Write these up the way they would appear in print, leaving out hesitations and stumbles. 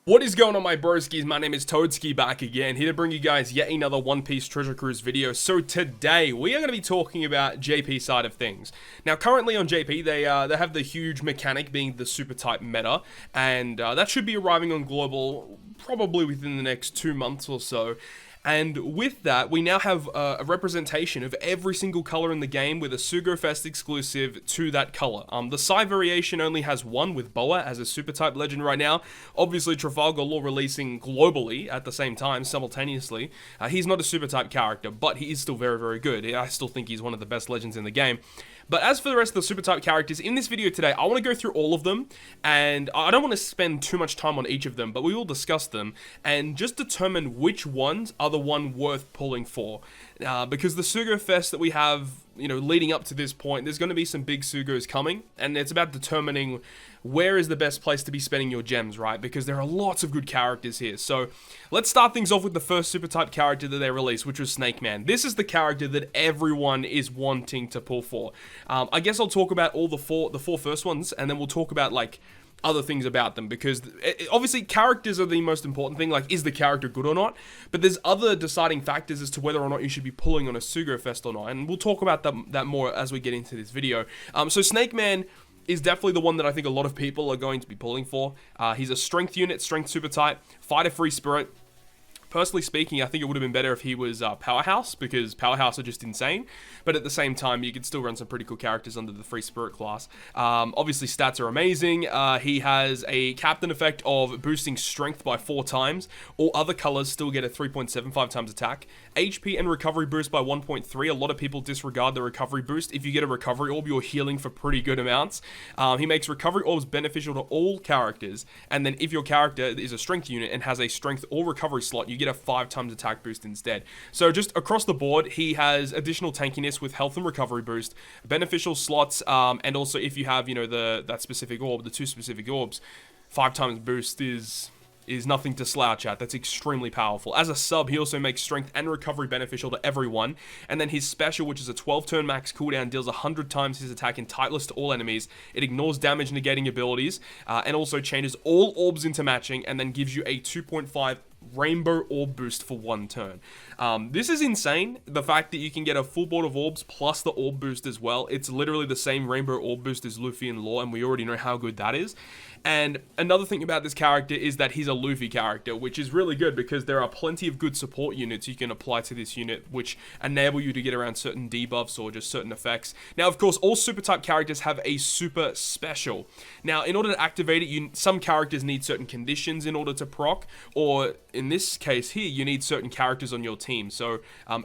What is going on, my broskiis? My name is Toadskii, back again, here to bring you guys yet another One Piece Treasure Cruise video. So today, we are going to be talking about JP side of things. Now, currently on JP, they have the huge mechanic being the super type meta, and that should be arriving on Global probably within the next 2 months or so. And with that, we now have a representation of every single color in the game with a Sugo Fest exclusive to that color. The Psy variation only has one with Boa as a super type legend right now. Obviously, Trafalgar Law releasing globally at the same time, simultaneously. He's not a super type character, but he is still very, very good. I still think he's one of the best legends in the game. But as for the rest of the super type characters, in this video today, I want to go through all of them, and I don't want to spend too much time on each of them, but we will discuss them, and just determine which ones are the one worth pulling for. Because the Sugo Fest that we have, leading up to this point, there's going to be some big Sugos coming, and it's about determining where is the best place to be spending your gems, right? Because there are lots of good characters here. So let's start things off with the first super type character that they released, which was Snakeman. This is the character that everyone is wanting to pull for. I guess I'll talk about all the four first ones, and then we'll talk about other things about them, because obviously characters are the most important thing. Is the character good or not? But there's other deciding factors as to whether or not you should be pulling on a Sugo Fest or not, and we'll talk about that more as we get into this video. So Snakeman is definitely the one that I think a lot of people are going to be pulling for. He's a strength unit, strength super type, fighter free spirit. Personally speaking, I think it would have been better if he was Powerhouse, because Powerhouse are just insane. But at the same time, you could still run some pretty cool characters under the Free Spirit class. Obviously, stats are amazing. He has a captain effect of boosting strength by 4 times. All other colors still get a 3.75 times attack. HP and recovery boost by 1.3. A lot of people disregard the recovery boost. If you get a recovery orb, you're healing for pretty good amounts. He makes recovery orbs beneficial to all characters. And then if your character is a strength unit and has a strength or recovery slot, you get a 5 times attack boost instead. So just across the board, he has additional tankiness with health and recovery boost, beneficial slots, and also if you have, that specific orb, the 2 specific orbs, 5 times boost is nothing to slouch at. That's extremely powerful. As a sub, he also makes strength and recovery beneficial to everyone. And then his special, which is a 12-turn max cooldown, deals 100 times his attack in tightless to all enemies. It ignores damage negating abilities, and also changes all orbs into matching, and then gives you a 2.5 rainbow orb boost for 1 turn. This is insane. The fact that you can get a full board of orbs plus the orb boost as well. It's literally the same rainbow orb boost as Luffy and Law, and we already know how good that is. And another thing about this character is that he's a Luffy character, which is really good because there are plenty of good support units you can apply to this unit, which enable you to get around certain debuffs or just certain effects. Now, of course, all super type characters have a super special. Now, in order to activate it, some characters need certain conditions in order to proc, or in this case here, you need certain characters on your team. So,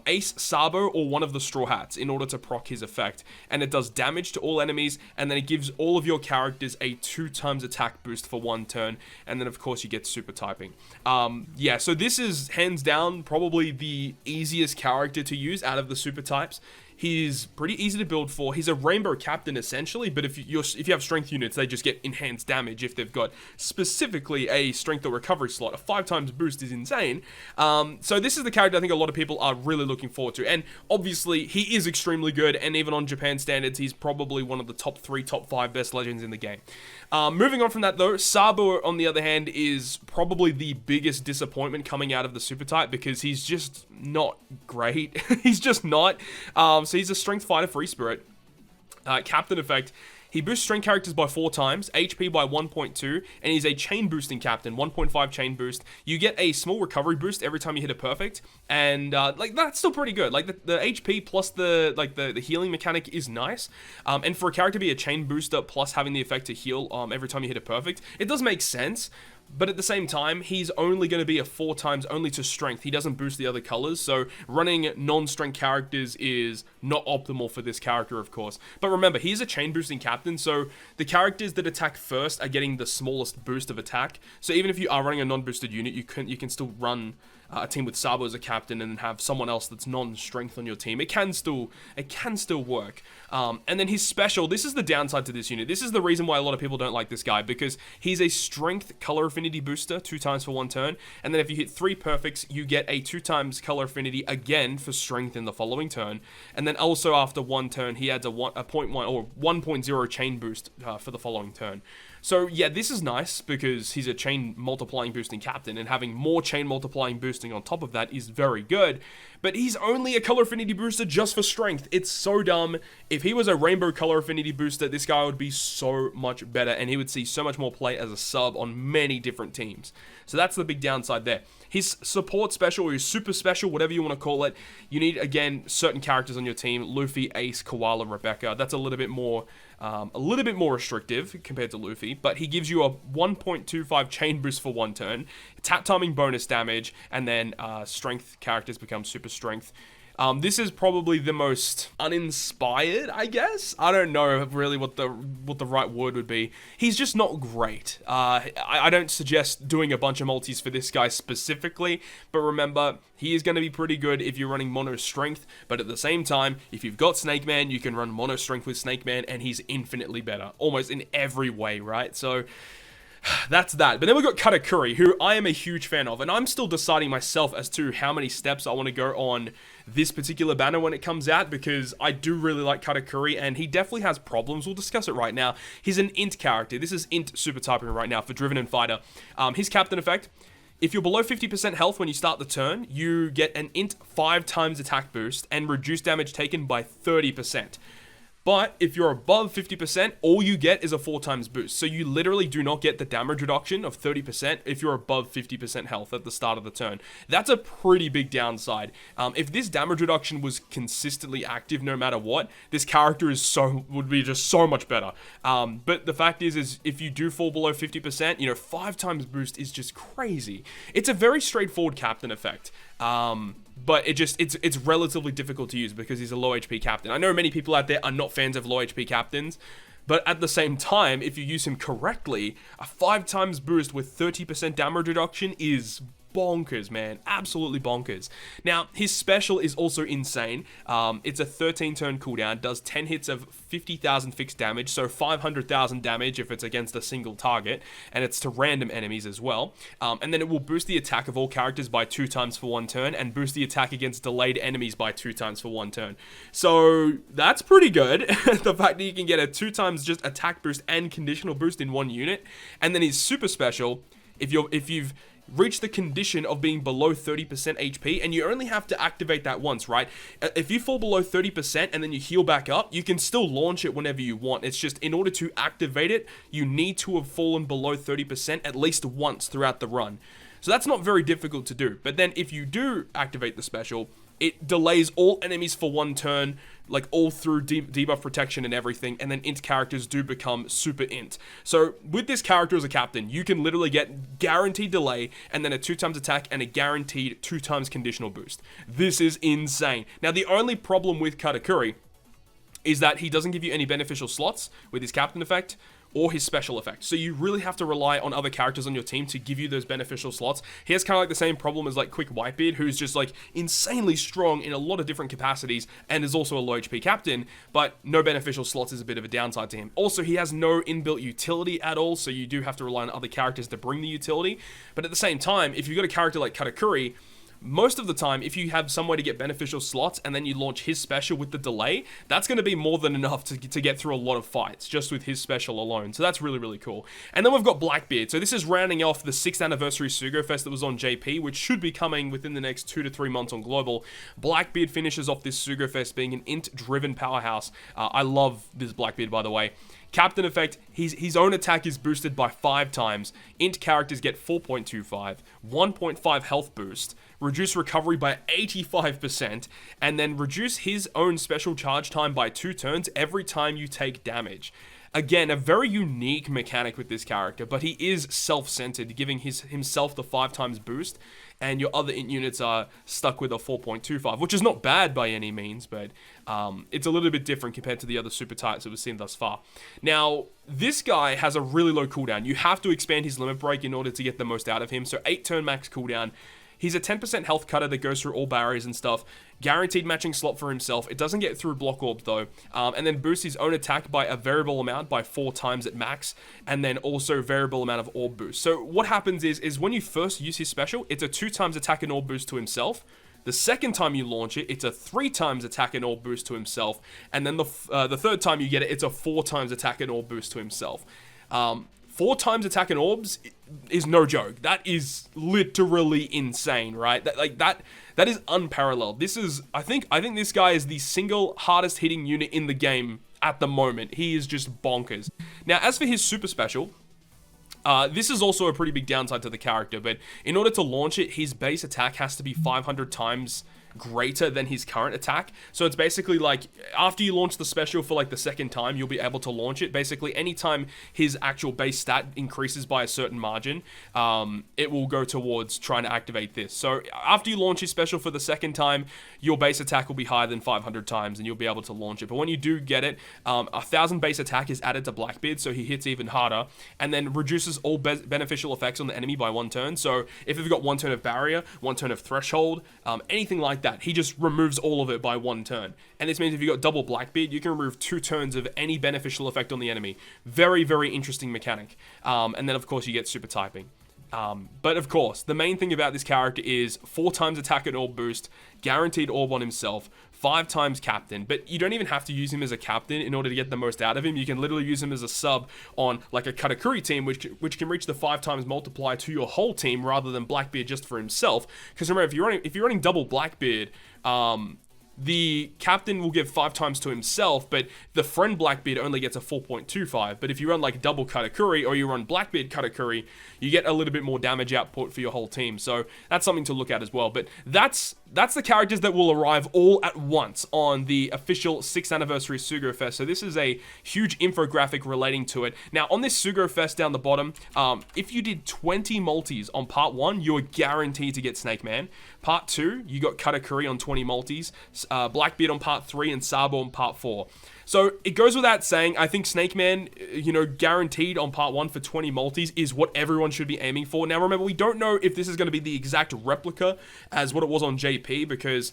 Ace, Sabo, or one of the Straw Hats in order to proc his effect. And it does damage to all enemies, and then it gives all of your characters a 2 times attack boost for 1 turn, and then of course you get super typing. Yeah, so this is hands down probably the easiest character to use out of the super types. He's pretty easy to build for. He's a rainbow captain essentially, but if you have strength units, they just get enhanced damage if they've got specifically a strength or recovery slot. A 5 times boost is insane. So this is the character I think a lot of people are really looking forward to, and obviously he is extremely good, and even on Japan standards, he's probably one of the top 3, top 5 best legends in the game. Moving on from that though, Sabo on the other hand is probably the biggest disappointment coming out of the super type, because he's just not great. He's just not. So he's a strength fighter free spirit. Captain effect. He boosts strength characters by 4 times, HP by 1.2, and he's a chain boosting captain, 1.5 chain boost. You get a small recovery boost every time you hit a perfect, and that's still pretty good. The HP plus the healing mechanic is nice, and for a character to be a chain booster plus having the effect to heal every time you hit a perfect, it does make sense. But at the same time, he's only going to be a 4 times only to strength. He doesn't boost the other colors, so running non-strength characters is not optimal for this character, of course. But remember, he's a chain boosting captain, so the characters that attack first are getting the smallest boost of attack. So even if you are running a non-boosted unit, you can still run a team with Sabo as a captain and then have someone else that's non-strength on your team. It can still work. And then his special, this is the downside to this unit. This is the reason why a lot of people don't like this guy, because he's a strength color affinity booster 2 times for 1 turn, and then if you hit 3 perfects, you get a 2 times color affinity again for strength in the following turn. And then also after 1 turn, he adds a 0.1 or 1.0 chain boost for the following turn. So yeah, this is nice because he's a chain multiplying boosting captain, and having more chain multiplying boosting on top of that is very good. But he's only a color affinity booster just for strength. It's so dumb. If he was a rainbow color affinity booster, this guy would be so much better, and he would see so much more play as a sub on many different teams. So that's the big downside there. His support special, or his super special, whatever you want to call it, you need, again, certain characters on your team. Luffy, Ace, Koala, Rebecca. That's a little bit more restrictive compared to Luffy, but he gives you a 1.25 chain boost for 1 turn, tap timing bonus damage, and then strength characters become super strength. This is probably the most uninspired, I guess. I don't know really what the right word would be. He's just not great. I don't suggest doing a bunch of multis for this guy specifically, but remember, he is going to be pretty good if you're running mono strength, but at the same time, if you've got Snakeman, you can run mono strength with Snakeman, and he's infinitely better, almost in every way, right? So that's that. But then we've got Katakuri, who I am a huge fan of, and I'm still deciding myself as to how many steps I want to go on this particular banner when it comes out, because I do really like Katakuri, and he definitely has problems. We'll discuss it right now. He's an int character. This is int super typing right now for Driven and Fighter. His captain effect: if you're below 50% health when you start the turn, you get an int 5 times attack boost and reduce damage taken by 30%. But if you're above 50%, all you get is a 4 times boost. So you literally do not get the damage reduction of 30% if you're above 50% health at the start of the turn. That's a pretty big downside. If this damage reduction was consistently active no matter what, this character would be just so much better. But the fact is if you do fall below 50%, 5 times boost is just crazy. It's a very straightforward captain effect. But it's relatively difficult to use because he's a low HP captain. I know many people out there are not fans of low HP captains, but at the same time, if you use him correctly, a 5 times boost with 30% damage reduction is bonkers, man. Absolutely bonkers. Now, his special is also insane. It's a 13-turn cooldown, does 10 hits of 50,000 fixed damage, so 500,000 damage if it's against a single target, and it's to random enemies as well. And then it will boost the attack of all characters by 2 times for 1 turn, and boost the attack against delayed enemies by 2 times for 1 turn. So that's pretty good. The fact that you can get a 2 times just attack boost and conditional boost in 1 unit. And then his super special, if you've reach the condition of being below 30% HP, and you only have to activate that once, right? If you fall below 30% and then you heal back up, you can still launch it whenever you want. It's just, in order to activate it, you need to have fallen below 30% at least once throughout the run. So that's not very difficult to do. But then if you do activate the special, it delays all enemies for 1 turn, like all through debuff protection and everything, and then int characters do become super int. So with this character as a captain, you can literally get guaranteed delay, and then a 2 times attack and a guaranteed 2 times conditional boost. This is insane. Now, the only problem with Katakuri is that he doesn't give you any beneficial slots with his captain effect or his special effect. So you really have to rely on other characters on your team to give you those beneficial slots. He has kind of like the same problem as like Quick Whitebeard, who's just like insanely strong in a lot of different capacities and is also a low HP captain, but no beneficial slots is a bit of a downside to him. Also, he has no inbuilt utility at all, so you do have to rely on other characters to bring the utility. But at the same time, if you've got a character like Katakuri, most of the time, if you have some way to get beneficial slots and then you launch his special with the delay, that's going to be more than enough to get through a lot of fights just with his special alone. So that's really, really cool. And then we've got Blackbeard. So this is rounding off the 6th anniversary Sugo Fest that was on JP, which should be coming within the next 2 to 3 months on Global. Blackbeard finishes off this Sugo Fest being an int-driven powerhouse. I love this Blackbeard, by the way. Captain effect, his own attack is boosted by 5 times. Int characters get 4.25, 1.5 health boost, reduce recovery by 85%, and then reduce his own special charge time by 2 turns every time you take damage. Again, a very unique mechanic with this character, but he is self-centered, giving himself the 5 times boost, and your other int units are stuck with a 4.25, which is not bad by any means, but it's a little bit different compared to the other super types that we've seen thus far. Now, this guy has a really low cooldown. You have to expand his limit break in order to get the most out of him, so 8 turn max cooldown. He's a 10% health cutter that goes through all barriers and stuff. Guaranteed matching slot for himself. It doesn't get through block orb though. And then boosts his own attack by a variable amount by 4 times at max. And then also variable amount of orb boost. So what happens is when you first use his special, it's a 2 times attack and orb boost to himself. The second time you launch it, it's a 3 times attack and orb boost to himself. And then the third time you get it, it's a 4 times attack and orb boost to himself. 4 times attack and orbs is no joke. That is literally insane, right? That is unparalleled. This is, I think this guy is the single hardest hitting unit in the game at the moment. He is just bonkers. Now, as for his super special, this is also a pretty big downside to the character, but in order to launch it, his base attack has to be 500 times greater than his current attack. So it's basically like, after you launch the special for like the second time, you'll be able to launch it. Basically, anytime his actual base stat increases by a certain margin, it will go towards trying to activate this. So after you launch his special for the second time, your base attack will be higher than 500 times and you'll be able to launch it. But when you do get it, 1,000 base attack is added to Blackbeard, so he hits even harder, and then reduces all beneficial effects on the enemy by 1 turn. So if they've got 1 turn of barrier, 1 turn of threshold, anything like that, he just removes all of it by 1 turn. And this means if you've got double Blackbeard, you can remove 2 turns of any beneficial effect on the enemy. Very, very interesting mechanic. And then, of course, you get super typing. But, of course, the main thing about this character is 4 times attack and orb boost, guaranteed orb on himself, 5 times captain. But you don't even have to use him as a captain in order to get the most out of him. You can literally use him as a sub on, like, a Katakuri team, which can reach the 5 times multiplier to your whole team rather than Blackbeard just for himself. Because remember, if you're running double Blackbeard, the captain will give 5 times to himself, but the friend Blackbeard only gets a 4.25. But if you run like double Katakuri or you run Blackbeard Katakuri, you get a little bit more damage output for your whole team. So that's something to look at as well. But that's the characters that will arrive all at once on the official 6th anniversary Sugo Fest. So this is a huge infographic relating to it. Now, on this Sugo Fest down the bottom, if you did 20 multis on part 1, you're guaranteed to get Snakeman. Part 2, you got Katakuri on 20 multis, Blackbeard on part 3, and Sabo on part 4. So it goes without saying, I think Snakeman, guaranteed on part 1 for 20 multis is what everyone should be aiming for. Now remember, we don't know if this is going to be the exact replica as what it was on JP, because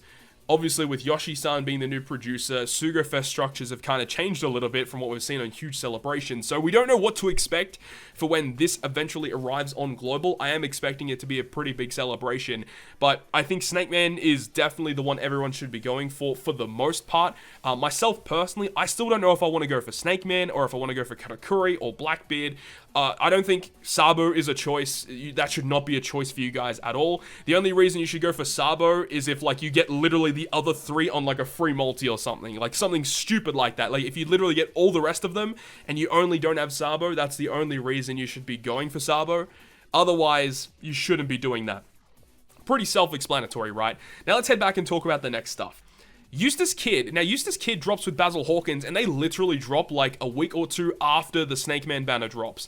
obviously with Yoshi-san being the new producer, Sugo Fest structures have kind of changed a little bit from what we've seen on Huge Celebration. So we don't know what to expect for when this eventually arrives on Global. I am expecting it to be a pretty big celebration, but I think Snakeman is definitely the one everyone should be going for the most part. Myself personally, I still don't know if I want to go for Snakeman or if I want to go for Katakuri or Blackbeard. I don't think Sabo is a choice. That should not be a choice for you guys at all. The only reason you should go for Sabo is if, like, you get literally the other 3 on, like, a free multi or something. Like, something stupid like that. Like, if you literally get all the rest of them and you only don't have Sabo, that's the only reason you should be going for Sabo. Otherwise, you shouldn't be doing that. Pretty self-explanatory, right? Now, let's head back and talk about the next stuff. Eustace Kid. Now, Eustace Kid drops with Basil Hawkins, and they literally drop like a week or 2 after the Snakeman banner drops.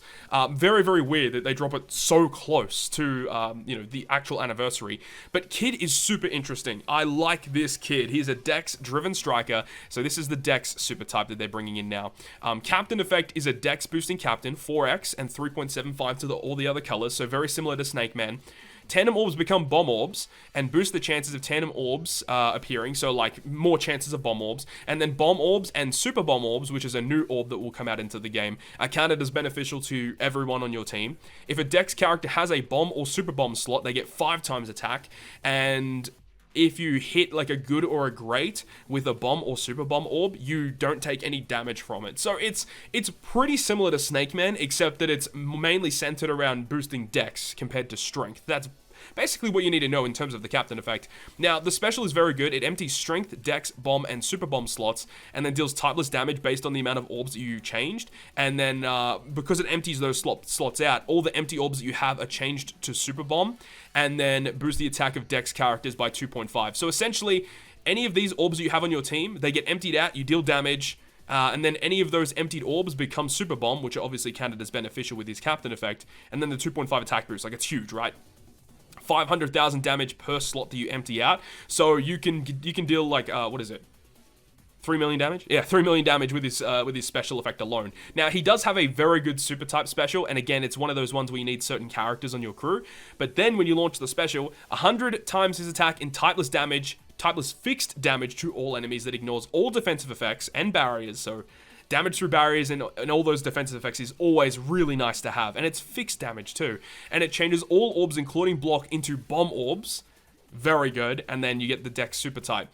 Very, very weird that they drop it so close to, the actual anniversary. But Kid is super interesting. I like this Kid. He's a Dex-driven striker, so this is the Dex super type that they're bringing in now. Captain effect is a Dex-boosting captain, 4x and 3.75 to all the other colors, so very similar to Snakeman. Tandem orbs become bomb orbs and boost the chances of tandem orbs appearing, so like more chances of bomb orbs. And then bomb orbs and super bomb orbs, which is a new orb that will come out into the game, are counted as beneficial to everyone on your team. If a Dex character has a bomb or super bomb slot, they get 5 times attack, and if you hit like a good or a great with a bomb or super bomb orb, you don't take any damage from it. So it's pretty similar to Snakeman, except that it's mainly centered around boosting Dex compared to strength. That's basically what you need to know in terms of the captain effect. Now, the special is very good. It empties strength, Dex, bomb, and super bomb slots, and then deals typeless damage based on the amount of orbs that you changed. And then, because it empties those slots out, all the empty orbs that you have are changed to super bomb, and then boost the attack of Dex characters by 2.5. So essentially, any of these orbs that you have on your team, they get emptied out, you deal damage, and then any of those emptied orbs become super bomb, which are obviously counted as beneficial with his captain effect, and then the 2.5 attack boost. Like, it's huge, right? 500,000 damage per slot that you empty out. So you can deal like, what is it? 3 million damage? Yeah, 3 million damage with his special effect alone. Now, he does have a very good super type special, and again, it's one of those ones where you need certain characters on your crew. But then when you launch the special, 100 times his attack in typeless damage, typeless fixed damage to all enemies that ignores all defensive effects and barriers. So damage through barriers and all those defensive effects is always really nice to have. And it's fixed damage too. And it changes all orbs, including block, into bomb orbs. Very good. And then you get the Dex super type.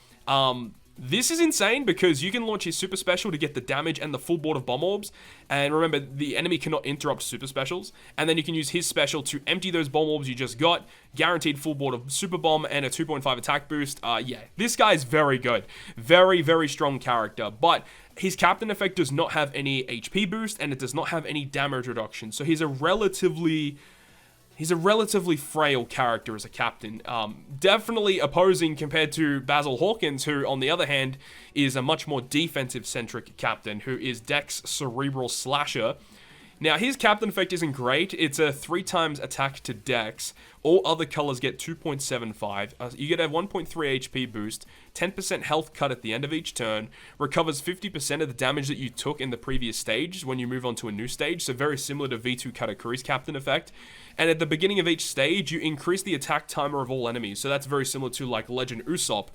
This is insane because you can launch his super special to get the damage and the full board of bomb orbs. And remember, the enemy cannot interrupt super specials. And then you can use his special to empty those bomb orbs you just got. Guaranteed full board of super bomb and a 2.5 attack boost. Yeah, this guy is very good. Very, very strong character. But his captain effect does not have any HP boost and it does not have any damage reduction. So he's a relatively frail character as a captain. Definitely opposing compared to Basil Hawkins, who, on the other hand, is a much more defensive-centric captain, who is Dex Cerebral Slasher. Now, his captain effect isn't great. It's a 3 times attack to Dex. All other colors get 2.75. You get a 1.3 HP boost, 10% health cut at the end of each turn, recovers 50% of the damage that you took in the previous stage when you move on to a new stage, so very similar to V2 Katakuri's captain effect. And at the beginning of each stage, you increase the attack timer of all enemies, so that's very similar to like Legend Usopp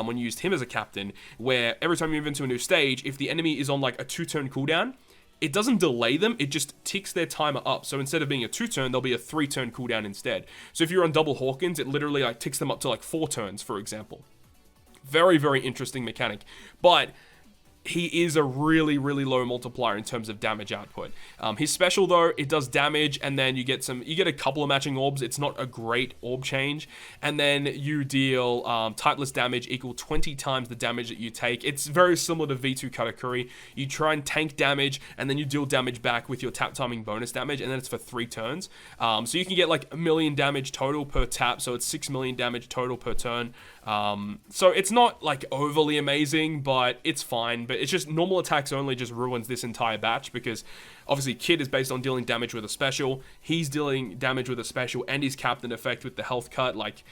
when you used him as a captain, where every time you move into a new stage, if the enemy is on like a 2-turn cooldown, it doesn't delay them, it just ticks their timer up. So instead of being a 2-turn, there'll be a 3-turn cooldown instead. So if you're on double Hawkins, it literally like ticks them up to like 4 turns, for example. Very, very interesting mechanic. But he is a really, really low multiplier in terms of damage output. His special, though, it does damage, and then you get a couple of matching orbs. It's not a great orb change. And then you deal typeless damage equal 20 times the damage that you take. It's very similar to V2 Katakuri. You try and tank damage, and then you deal damage back with your tap timing bonus damage, and then it's for 3 turns. So you can get like 1 million damage total per tap, so it's 6 million damage total per turn. So it's not like overly amazing, but it's fine. But it's just normal attacks only just ruins this entire batch because obviously Kid is based on dealing damage with a special. He's dealing damage with a special and his captain effect with the health cut. Like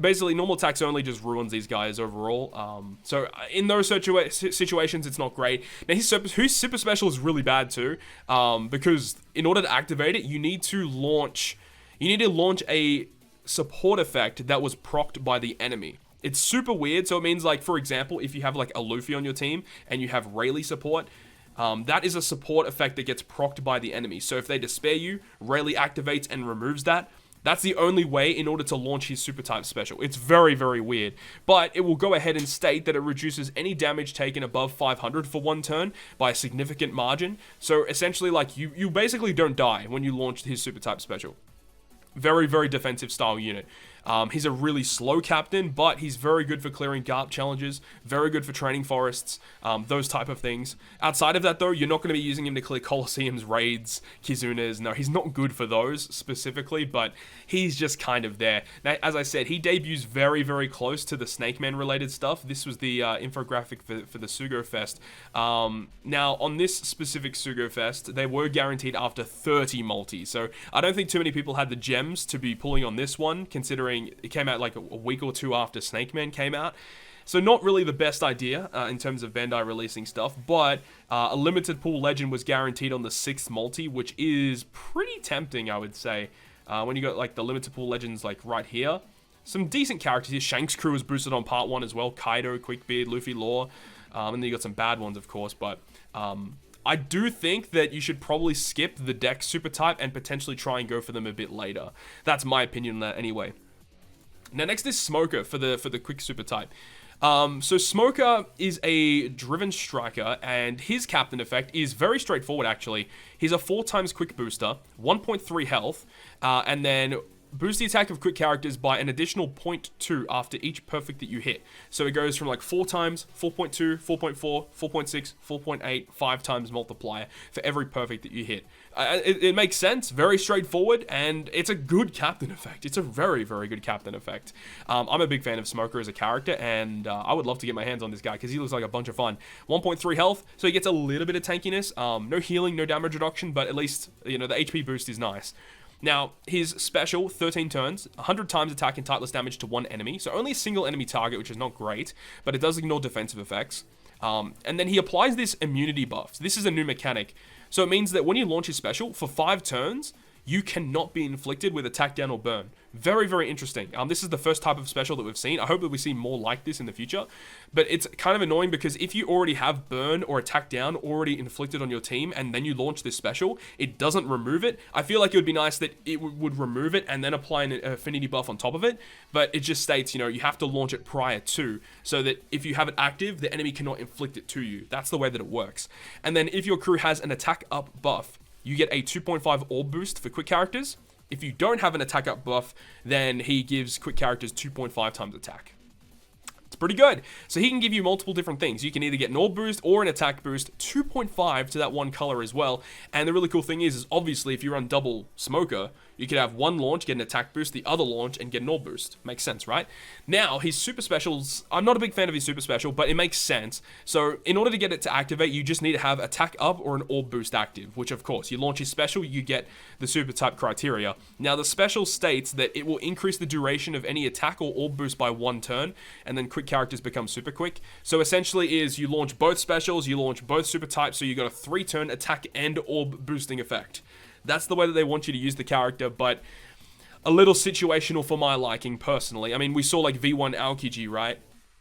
basically normal attacks only just ruins these guys overall. So in those situations, it's not great. Now his super special is really bad too, because in order to activate it, you need to launch a support effect that was procced by the enemy. It's super weird. So it means like, for example, if you have like a Luffy on your team and you have Rayleigh support, that is a support effect that gets procced by the enemy. So if they despair you, Rayleigh activates and removes that. That's the only way in order to launch his super type special. It's very, very weird. But it will go ahead and state that it reduces any damage taken above 500 for 1 turn by a significant margin. So essentially, like, you basically don't die when you launch his super type special. Very, very defensive style unit. He's a really slow captain, but he's very good for clearing Garp challenges, very good for training forests, those type of things. Outside of that, though, you're not going to be using him to clear Colosseums, raids, Kizunas. No, he's not good for those specifically, but he's just kind of there. Now, as I said, he debuts very, very close to the Snakeman related stuff. This was the infographic for the Sugo Fest. Now, on this specific Sugo Fest, they were guaranteed after 30 multi, so I don't think too many people had the gems to be pulling on this one, considering it came out like a week or 2 after Snakeman came out. So not really the best idea in terms of Bandai releasing stuff, but a limited pool legend was guaranteed on the 6th multi, which is pretty tempting, I would say. When you got like the limited pool legends like right here. Some decent characters here. Shanks' crew was boosted on part 1 as well. Kaido, Quickbeard, Luffy, Law. And then you got some bad ones, of course, but I do think that you should probably skip the Dex super type and potentially try and go for them a bit later. That's my opinion on that anyway. Now next is Smoker for the quick super type. So Smoker is a driven striker, and his captain effect is very straightforward actually. He's a 4 times quick booster, 1.3 health, and then boost the attack of quick characters by an additional 0.2 after each perfect that you hit. So it goes from like 4 times, 4.2, 4.4, 4.6, 4.8, 5 times multiplier for every perfect that you hit. It makes sense, very straightforward, and it's a good captain effect. It's a very, very good captain effect. I'm a big fan of Smoker as a character, and I would love to get my hands on this guy because he looks like a bunch of fun. 1.3 health, so he gets a little bit of tankiness. No healing, no damage reduction, but at least, you know, the HP boost is nice. Now, his special, 13 turns, 100 times attack and typeless damage to 1 enemy. So only a single enemy target, which is not great, but it does ignore defensive effects. And then he applies this immunity buff. So this is a new mechanic. So it means that when you launch his special, for 5 turns, you cannot be inflicted with attack down or burn. Very, very interesting. This is the first type of special that we've seen. I hope that we see more like this in the future. But it's kind of annoying because if you already have burn or attack down already inflicted on your team and then you launch this special, it doesn't remove it. I feel like it would be nice that it would remove it and then apply an affinity buff on top of it. But it just states, you have to launch it prior to, so that if you have it active, the enemy cannot inflict it to you. That's the way that it works. And then if your crew has an attack up buff, you get a 2.5 orb boost for quick characters. If you don't have an attack up buff, then he gives quick characters 2.5 times attack. It's pretty good. So he can give you multiple different things. You can either get an orb boost or an attack boost, 2.5 to that one color as well. And the really cool thing is obviously if you run double smoker, you could have one launch, get an attack boost, the other launch, and get an orb boost. Makes sense, right? Now, his super specials, I'm not a big fan of his super special, but it makes sense. So, in order to get it to activate, you just need to have attack up or an orb boost active, which of course, you launch his special, you get the super type criteria. Now, the special states that it will increase the duration of any attack or orb boost by 1 turn, and then quick characters become super quick. So, essentially is you launch both specials, you launch both super types, so you got a 3-turn attack and orb boosting effect. That's the way that they want you to use the character, but a little situational for my liking, personally. I mean, we saw, like, V1 Aokiji, right?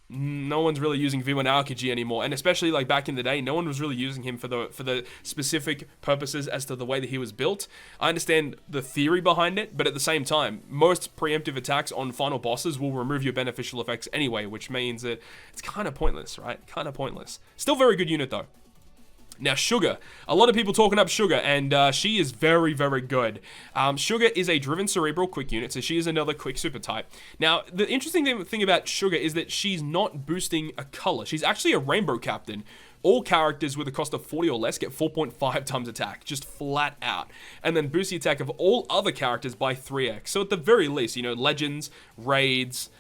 No one's really using V1 Aokiji anymore, and especially, like, back in the day, no one was really using him for the specific purposes as to the way that he was built. I understand the theory behind it, but at the same time, most preemptive attacks on final bosses will remove your beneficial effects anyway, which means that it's kind of pointless, right? Kind of pointless. Still very good unit, though. Now, Sugar. A lot of people talking up Sugar, and she is very, very good. Sugar is a driven cerebral quick unit, so she is another quick super type. Now, the interesting thing about Sugar is that she's not boosting a color. She's actually a rainbow captain. All characters with a cost of 40 or less get 4.5 times attack, just flat out. And then boost the attack of all other characters by 3x. So at the very least, legends, raids,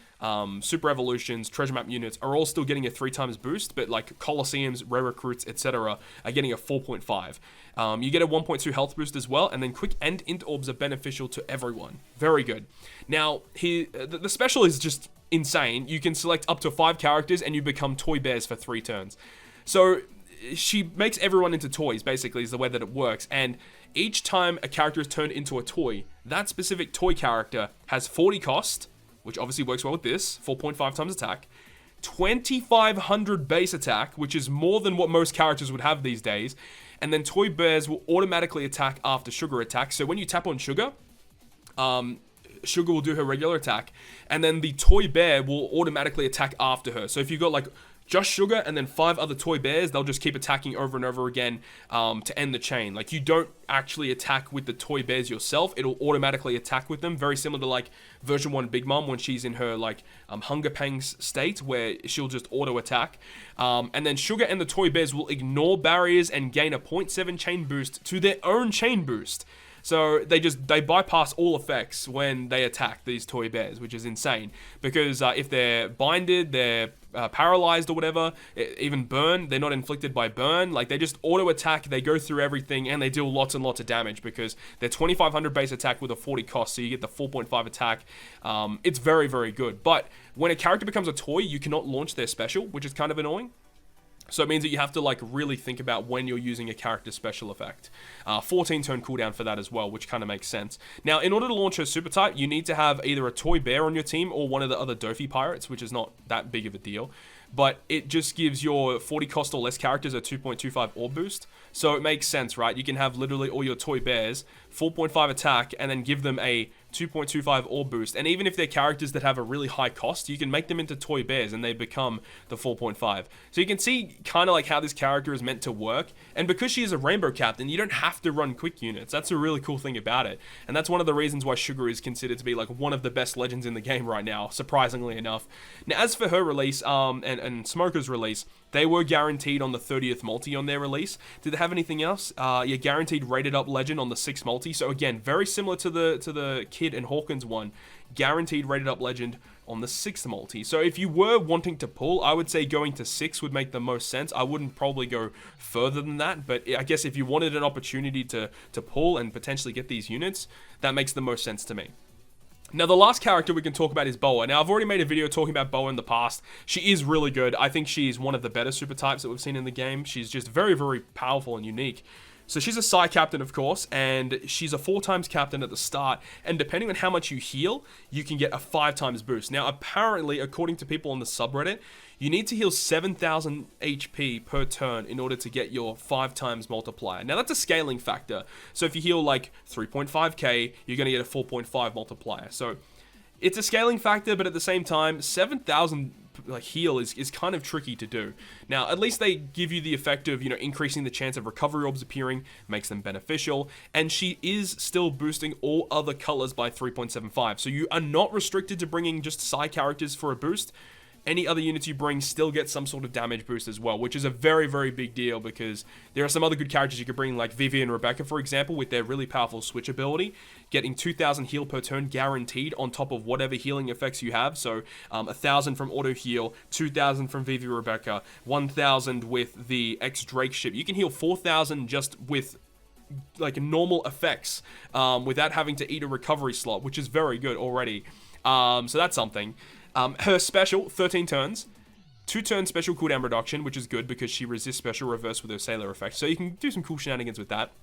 super evolutions, treasure map units are all still getting a 3 times boost, but like Colosseums, rare recruits, etc. are getting a 4.5. You get a 1.2 health boost as well, and then quick and int orbs are beneficial to everyone. Very good. Now, the special is just insane. You can select up to 5 characters and you become toy bears for 3 turns. So she makes everyone into toys, basically, is the way that it works. And each time a character is turned into a toy, that specific toy character has 40 cost, which obviously works well with this, 4.5 times attack, 2,500 base attack, which is more than what most characters would have these days, and then Toy Bears will automatically attack after Sugar attacks. So when you tap on Sugar, Sugar will do her regular attack, and then the Toy Bear will automatically attack after her. So if you've got like just Sugar and then 5 other Toy Bears, they'll just keep attacking over and over again to end the chain. Like, you don't actually attack with the Toy Bears yourself. It'll automatically attack with them. Very similar to, like, version 1 Big Mom when she's in her, like, Hunger Pangs state where she'll just auto-attack. And then Sugar and the Toy Bears will ignore barriers and gain a 0.7 chain boost to their own chain boost. So they bypass all effects when they attack these Toy Bears, which is insane. Because if they're binded, they're paralyzed or whatever, even burn, they're not inflicted by burn. Like, they just auto attack, they go through everything, and they deal lots and lots of damage because they're 2,500 base attack with a 40 cost, so you get the 4.5 attack. It's very, very good. But when a character becomes a toy, you cannot launch their special, which is kind of annoying. So it means that you have to, like, really think about when you're using a character's special effect. 14 turn cooldown for that as well, which kind of makes sense. Now, in order to launch her super type, you need to have either a toy bear on your team or one of the other Dofi pirates, which is not that big of a deal. But it just gives your 40 cost or less characters a 2.25 orb boost. So it makes sense, right? You can have literally all your toy bears, 4.5 attack, and then give them a 2.25 orb boost. And even if they're characters that have a really high cost, you can make them into toy bears and they become the 4.5. So you can see kind of like how this character is meant to work. And because she is a rainbow captain, you don't have to run quick units. That's a really cool thing about it. And that's one of the reasons why Sugar is considered to be like one of the best legends in the game right now, surprisingly enough. Now, as for her release and Smoker's release, they were guaranteed on the 30th multi on their release. Did they have anything else? Yeah, guaranteed rated up legend on the 6th multi. So again, very similar to the Kid and Hawkins one. Guaranteed rated up legend on the 6th multi. So if you were wanting to pull, I would say going to 6 would make the most sense. I wouldn't probably go further than that, but I guess if you wanted an opportunity to pull and potentially get these units, that makes the most sense to me. Now, the last character we can talk about is Boa. Now, I've already made a video talking about Boa in the past. She is really good. I think she's one of the better super types that we've seen in the game. She's just very, very powerful and unique. So she's a Psy captain, of course, and she's a 4 times captain at the start, and depending on how much you heal, you can get a 5 times boost. Now, apparently, according to people on the subreddit, you need to heal 7,000 HP per turn in order to get your 5 times multiplier. Now, that's a scaling factor. So if you heal like 3.5k, you're going to get a 4.5 multiplier. So it's a scaling factor, but at the same time, 7,000 like heal is kind of tricky to do. Now, at least they give you the effect of, increasing the chance of recovery orbs appearing, makes them beneficial, and she is still boosting all other colors by 3.75. So you are not restricted to bringing just Psy characters for a boost. Any other units you bring still get some sort of damage boost as well, which is a very, very big deal because there are some other good characters you could bring, like Vivi and Rebecca, for example, with their really powerful switch ability, getting 2,000 heal per turn guaranteed on top of whatever healing effects you have. So 1,000 from auto heal, 2,000 from Vivi Rebecca, 1,000 with the X-Drake ship. You can heal 4,000 just with like normal effects without having to eat a recovery slot, which is very good already. So that's something. Her special, 13 turns, 2-turn special cooldown reduction, which is good because she resists special reverse with her Sailor effect. So you can do some cool shenanigans with that.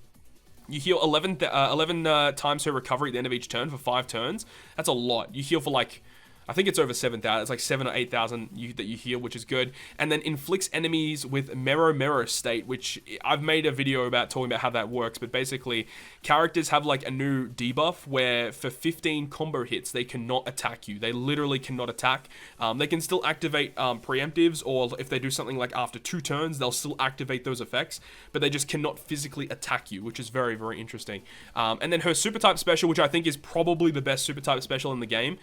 You heal 11 times her recovery at the end of each turn for 5 turns. That's a lot. You heal for like, I think it's over 7,000. It's like 7,000 or 8,000 that you heal, which is good. And then inflicts enemies with Mero state, which I've made a video about talking about how that works. But basically, characters have like a new debuff where for 15 combo hits, they cannot attack you. They literally cannot attack. They can still activate preemptives, or if they do something like after 2 turns, they'll still activate those effects. But they just cannot physically attack you, which is very, very interesting. And then her super type special, which I think is probably the best super type special in the game.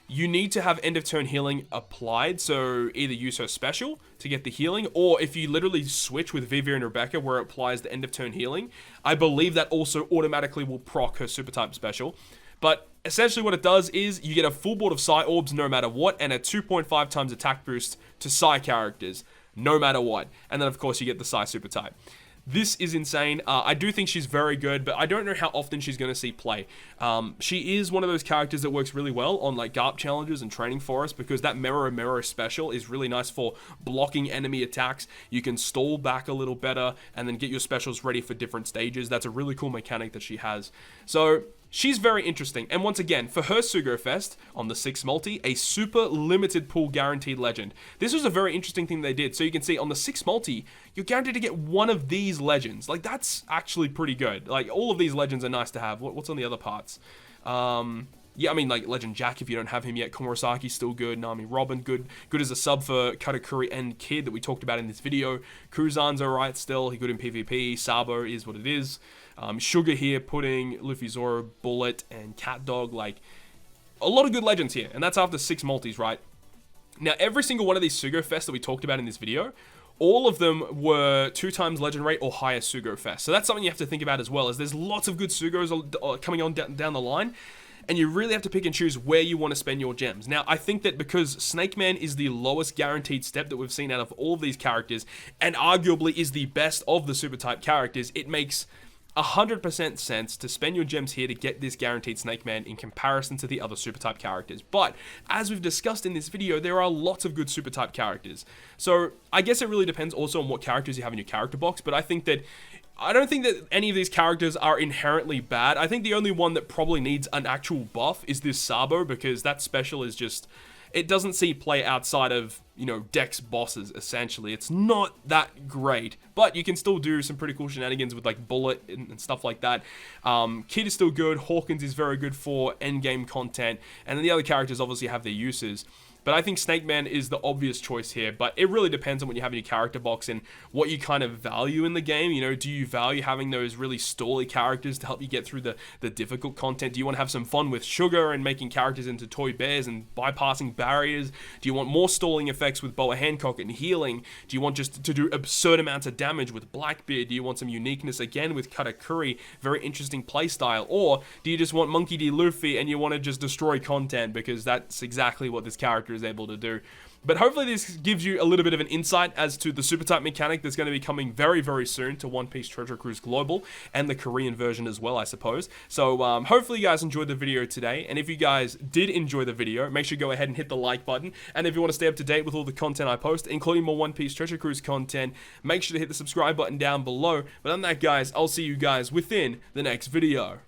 You need to have end of turn healing applied, so either use her special to get the healing, or if you literally switch with Vivi and Rebecca where it applies the end of turn healing, I believe that also automatically will proc her super type special. But essentially what it does is you get a full board of Psy orbs no matter what, and a 2.5 times attack boost to Psy characters no matter what. And then of course you get the Psy super type. This is insane. I do think she's very good, but I don't know how often she's going to see play. She is one of those characters that works really well on like GARP challenges and training for us, because that Mero special is really nice for blocking enemy attacks. You can stall back a little better and then get your specials ready for different stages. That's a really cool mechanic that she has. So she's very interesting. And once again, for her Sugo Fest on the 6 multi, a super limited pool guaranteed legend. This was a very interesting thing they did. So you can see on the 6 multi, you're guaranteed to get one of these legends. Like, that's actually pretty good. Like, all of these legends are nice to have. What's on the other parts? Yeah, I mean, like, Legend Jack, if you don't have him yet. Komurasaki's still good. Nami Robin, good as a sub for Katakuri and Kid that we talked about in this video. Kuzan's alright still. He's good in PvP. Sabo is what it is. Sugar here, Pudding, Luffy Zoro, Bullet, and Cat Dog. Like, a lot of good legends here. And that's after 6 multis, right? Now, every single one of these Sugo Fests that we talked about in this video, all of them were 2 times legend rate or higher Sugo Fest. So that's something you have to think about as well, as there's lots of good Sugos coming on down the line, and you really have to pick and choose where you want to spend your gems. Now, I think that because Snakeman is the lowest guaranteed step that we've seen out of all of these characters, and arguably is the best of the super type characters, it makes 100% sense to spend your gems here to get this guaranteed Snakeman in comparison to the other super type characters. But as we've discussed in this video, there are lots of good super type characters. So I guess it really depends also on what characters you have in your character box, but I don't think that any of these characters are inherently bad. I think the only one that probably needs an actual buff is this Sabo, because that special is just, it doesn't see play outside of, Dex bosses, essentially. It's not that great, but you can still do some pretty cool shenanigans with, like, Bullet and stuff like that. Kid is still good. Hawkins is very good for endgame content, and then the other characters obviously have their uses. But I think Snakeman is the obvious choice here, but it really depends on what you have in your character box and what you kind of value in the game. Do you value having those really stally characters to help you get through the difficult content? Do you want to have some fun with Sugar and making characters into toy bears and bypassing barriers? Do you want more stalling effects with Boa Hancock and healing? Do you want just to do absurd amounts of damage with Blackbeard? Do you want some uniqueness again with Katakuri? Very interesting playstyle. Or do you just want Monkey D. Luffy and you want to just destroy content, because that's exactly what this character is able to do. But hopefully this gives you a little bit of an insight as to the super type mechanic that's going to be coming very, very soon to One Piece Treasure Cruise Global and the Korean version as well, I suppose. So hopefully you guys enjoyed the video today. And if you guys did enjoy the video, make sure you go ahead and hit the like button. And if you want to stay up to date with all the content I post, including more One Piece Treasure Cruise content, make sure to hit the subscribe button down below. But other than that, guys, I'll see you guys within the next video.